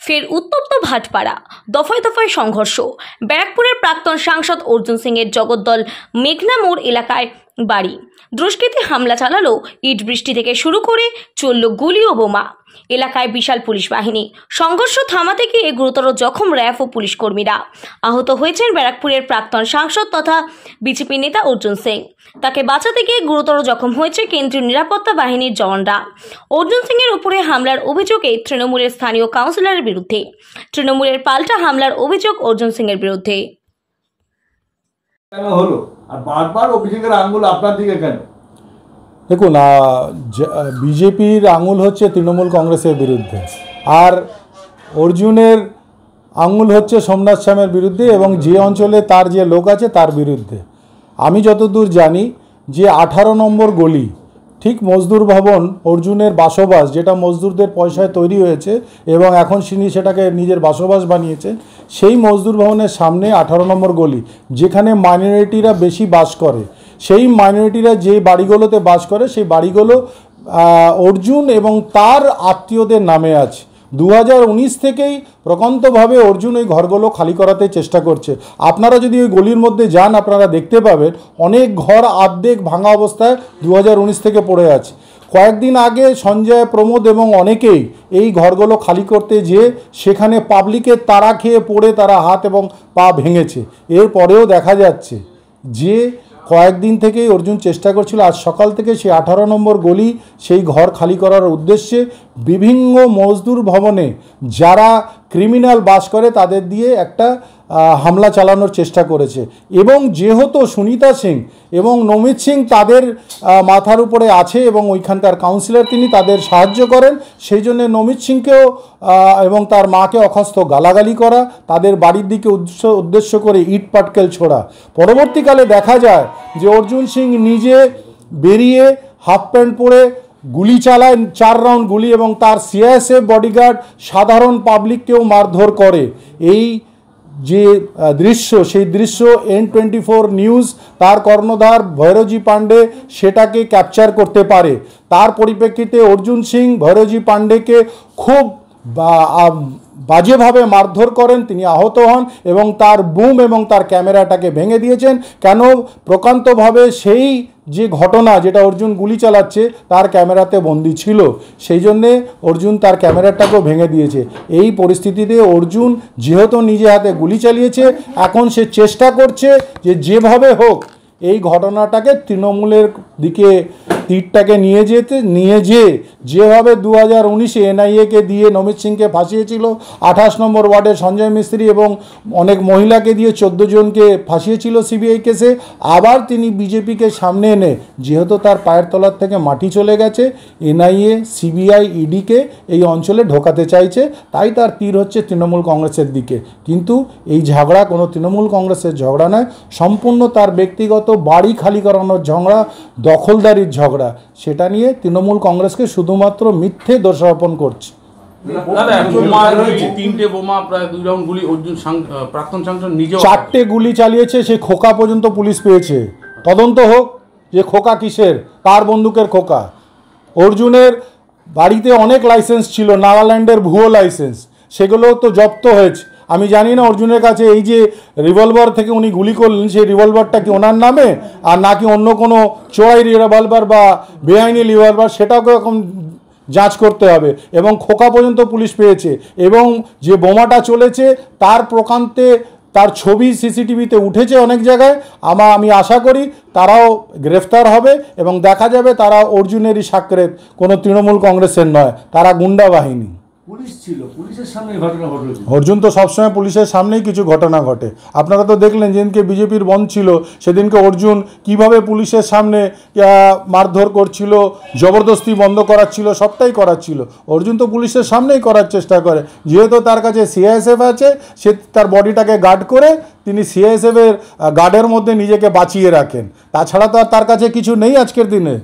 ফের উত্তপ্ত ভাটপাড়া, দফায় দফায় সংঘর্ষ। ব্যারাকপুরের প্রাক্তন সাংসদ অর্জুন সিং এর জগদ্দল মেঘনা মোড় এলাকায় বাড়ি। দুষ্কৃতী হামলা চালালো, ইট বৃষ্টি থেকে শুরু করে চলল গুলি ও বোমা। এলাকায় বিশাল পুলিশ বাহিনী। সংঘর্ষ থামাতে গিয়ে গুরুতর জখম র্যাব ও পুলিশ কর্মীরা। আহত হয়েছেন ব্যারাকপুরের প্রাক্তন সাংসদ তথা বিজেপি নেতা অর্জুন সিং। তাকে বাঁচাতে গিয়ে গুরুতর জখম হয়েছে কেন্দ্রীয় নিরাপত্তা বাহিনীর জওয়ানরা। অর্জুন সিং এর উপরে হামলার অভিযোগে তৃণমূলের স্থানীয় কাউন্সিলরের বিরুদ্ধে। তৃণমূলের পাল্টা হামলার অভিযোগ অর্জুন সিং এর বিরুদ্ধে। কেন হলো আর বারবার অভিযোগের আঙুল আপনার দিকে কেন? দেখুন, বিজেপির আঙুল হচ্ছে তৃণমূল কংগ্রেসের বিরুদ্ধে, আর অর্জুনের আঙুল হচ্ছে সোমনাথ শ্যামের বিরুদ্ধে এবং যে অঞ্চলে তার যে লোক আছে তার বিরুদ্ধে। আমি যতদূর জানি যে 18 নম্বর গলি, ঠিক মজদুর ভবন অর্জুনের বাসবাস, যেটা মজদুরদের পয়সায় তৈরি হয়েছে এবং এখন তিনি সেটাকে নিজের বাসবাস বানিয়েছেন, সেই মজদুর ভবনের সামনে 18 নম্বর গলি, যেখানে মাইনরিটিরা বেশি বাস করে, সেই মাইনরিটিরা যে বাড়িগুলোতে বাস করে সেই বাড়িগুলো অর্জুন এবং তার আত্মীয়দের নামে আছে। 2019 থেকেই প্রকান্তভাবে অর্জুন ওই ঘরগুলো খালি করাতে চেষ্টা করছে। আপনারা যদি ওই গলির মধ্যে যান আপনারা দেখতে পাবেন অনেক ঘর অর্ধেক ভাঙা অবস্থায় 2019 থেকে পড়ে আছে। কয়েকদিন আগে সঞ্জয়, প্রমোদ এবং অনেকেই এই ঘরগুলো খালি করতে যেয়ে সেখানে পাবলিকের তাড়া খেয়ে পড়ে তারা হাত এবং পা ভেঙেছে। এরপরেও দেখা যাচ্ছে যে কয়েকদিন থেকেই অর্জুন চেষ্টা করছিল। আজ সকাল থেকে সেই 18 নম্বর গলি, সেই ঘর খালি করার উদ্দেশ্যে বিভিন্ন মজদুর ভবনে যারা ক্রিমিনাল বাস করে তাদের দিয়ে একটা হামলা চালানোর চেষ্টা করেছে। এবং যেহেতু সুনিতা সিং এবং নমিত সিং তাদের মাথার উপরে আছে এবং ওইখানকার কাউন্সিলর, তিনি তাদের সাহায্য করেন, সেই জন্য নমিত সিংকেও এবং তার মাকে অখস্ত গালাগালি করা, তাদের বাড়ির দিকে উদ্দেশ্য করে ইট পাটকেল ছোড়া। পরবর্তীকালে দেখা যায় যে অর্জুন সিং নিজে বেরিয়ে হাফ প্যান্ট পরে গুলি চালায়, 4 রাউন্ড গুলি, এবং তার সিআইএসএফ বডিগার্ড সাধারণ পাবলিককেও মারধর করে। এই যে দৃশ্য, সেই দৃশ্য N24 নিউজ তার কর্ণধার ভৈরজি পাণ্ডে সেটাকে ক্যাপচার করতে পারে। তার পরিপ্রেক্ষিতে অর্জুন সিং ভৈরজি পাণ্ডেকে খুব বাজেভাবে মারধর করেন, তিনি আহত হন এবং তার বুম এবং তার ক্যামেরাটাকে ভেঙে দিয়েছেন। কেন? প্রকান্তভাবে সেই যে ঘটনা, যেটা অর্জুন গুলি চালাচ্ছে, তার ক্যামেরাতে বন্দী ছিল, সেই জন্যে অর্জুন তার ক্যামেরাটাকেও ভেঙে দিয়েছে। এই পরিস্থিতিতে অর্জুন যেহেতু নিজে হাতে গুলি চালিয়েছে, এখন সে চেষ্টা করছে যে যেভাবে হোক এই ঘটনাটাকে তৃণমূলের দিকে তীরটাকে নিয়ে যেভাবে 2019-এ এনআইএকে দিয়ে নমিত সিংকে ফাঁসিয়েছিল, 28 নম্বর ওয়ার্ডে সঞ্জয় মিস্ত্রি এবং অনেক মহিলাকে দিয়ে 14 জনকে ফাঁসিয়েছিল সিবিআই কেসে, আবার তিনি বিজেপিকে সামনে এনে, যেহেতু তার পায়ের তলার থেকে মাটি চলে গেছে, এনআইএ, সিবিআই, ইডিকে এই অঞ্চলে ঢোকাতে চাইছে, তাই তার তীর হচ্ছে তৃণমূল কংগ্রেসের দিকে। কিন্তু এই ঝগড়া কোনো তৃণমূল কংগ্রেসের ঝগড়া নয়, সম্পূর্ণ তার ব্যক্তিগত বাড়ি খালি করানোর ঝগড়া, দখলদারির ঝগড়া। সেটা নিয়ে তৃণমূল কংগ্রেসকে শুধুমাত্র মিথ্যে দোষারোপণ করছে। 4টে গুলি চালিয়েছে, সে খোকা পর্যন্ত পুলিশ পেয়েছে। তদন্ত হোক যে খোকা কিসের, কার বন্দুকের খোকা। অর্জুনের বাড়িতে অনেক লাইসেন্স ছিল, নাগাল্যান্ডের ভুয়ো লাইসেন্স, সেগুলো তো জব্দ হয়েছে। আমি জানি না অর্জুনের কাছে এই যে রিভলভার থেকে উনি গুলি করলেন, সেই রিভলভারটা কি ওনার নামে আর নাকি অন্য কোনো চোরাই রিভলভার বা বেআইনি রিভলভার, সেটাকেও এখন যাঞ্চ করতে হবে। এবং খোকা পর্যন্ত পুলিশ পেয়েছে এবং যে বোমাটা চলেছে তার প্রকান্তে তার ছবি সিসিটিভিতে উঠেছে অনেক জায়গায়। আমি আশা করি তারাও গ্রেফতার হবে এবং দেখা যাবে তারা অর্জুনেরই সাকরেত, কোনো তৃণমূল কংগ্রেসের নয়, তারা গুন্ডা বাহিনী। পুলিশ ছিল, পুলিশের সামনে ঘটনা ঘটল। অর্জুন তো সবসময় পুলিশের সামনেই কিছু ঘটনা ঘটে। আপনারা তো দেখলেন যেদিনকে বিজেপির বন্ধ ছিল সেদিনকে অর্জুন কিভাবে পুলিশের সামনে মারধর করছিল, জবরদস্তি বন্ধ করাচ্ছিল, সবটাই করাচ্ছিল। অর্জুন তো পুলিশের সামনেই করার চেষ্টা করে, যেহেতু তার কাছে সিআইএসএফ আছে, সে তার বডিটাকে গার্ড করে তিনি সিআইএসএফের গার্ডের মধ্যে নিজেকে বাঁচিয়ে রাখেন। তাছাড়া তো আর তার কাছে কিছু নেই আজকের দিনে।